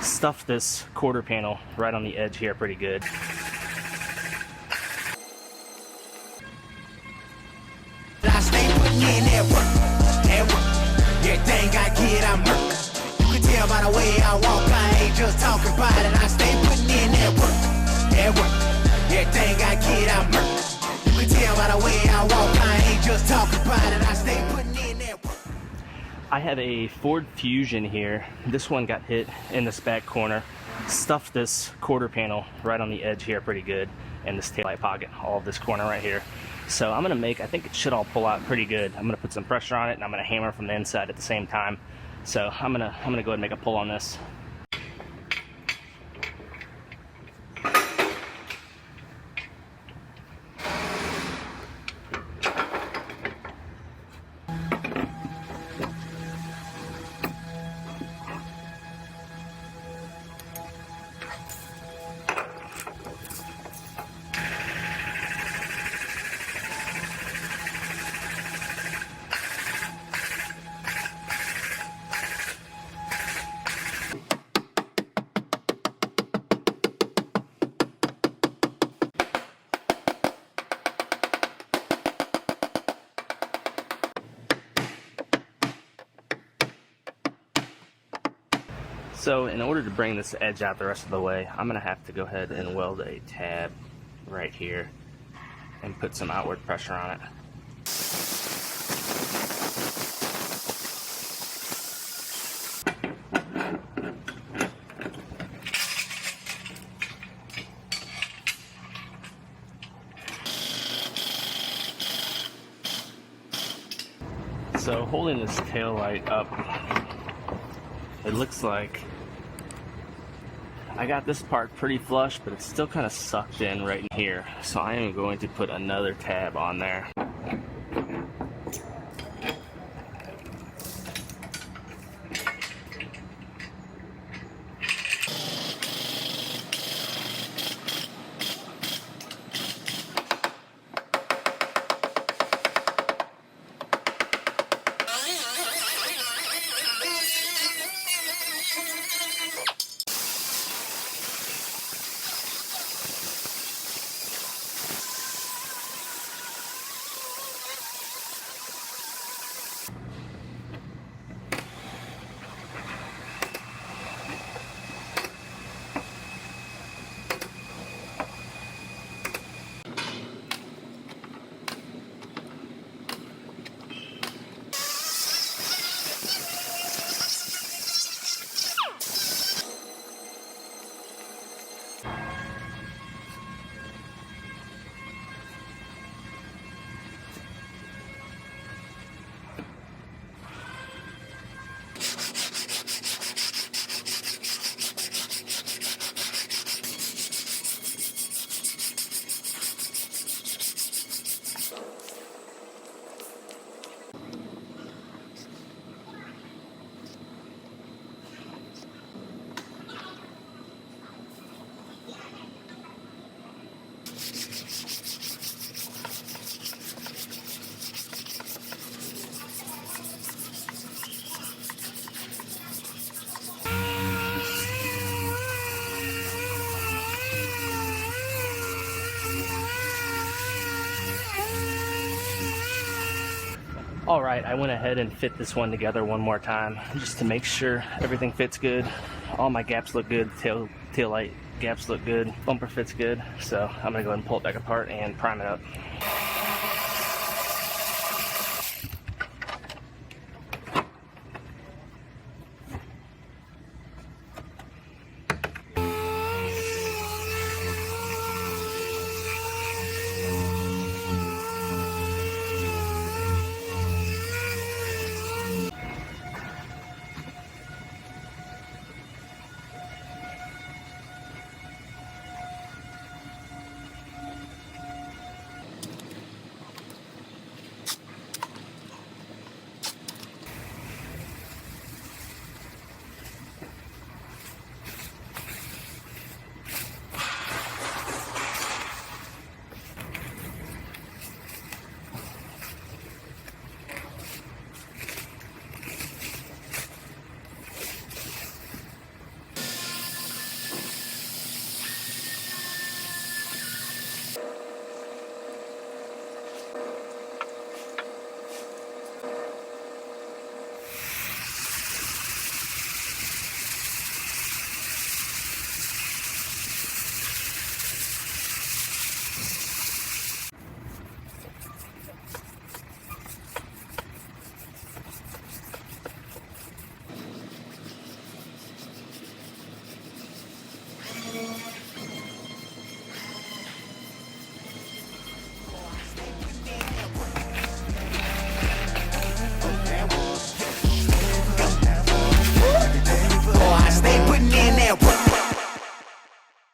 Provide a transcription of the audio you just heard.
stuffed this quarter panel right on the edge here pretty good. I stay putting in that work. Everything I get, I'm work. You can tell by the way I walk, I ain't just talking about it. I stay putting in that work. Everything I get, I'm work. You can tell by the way I walk, I ain't just talking about it. I stay putting in that work. I have a Ford Fusion here. This one got hit in this back corner. Stuffed this quarter panel right on the edge here pretty good, and this taillight pocket, all of this corner right here. So I'm gonna make, I think it should all pull out pretty good. I'm gonna put some pressure on it, and I'm gonna hammer from the inside at the same time. So I'm gonna go ahead and make a pull on this. So in order to bring this edge out the rest of the way, I'm going to have to go ahead and weld a tab right here and put some outward pressure on it. So holding this tail light up, it looks like I got this part pretty flush, but it's still kind of sucked in right in here. So I am going to put another tab on there. Alright, I went ahead and fit this one together one more time just to make sure everything fits good. All my gaps look good, tail light gaps look good, bumper fits good, so I'm going to go ahead and pull it back apart and prime it up.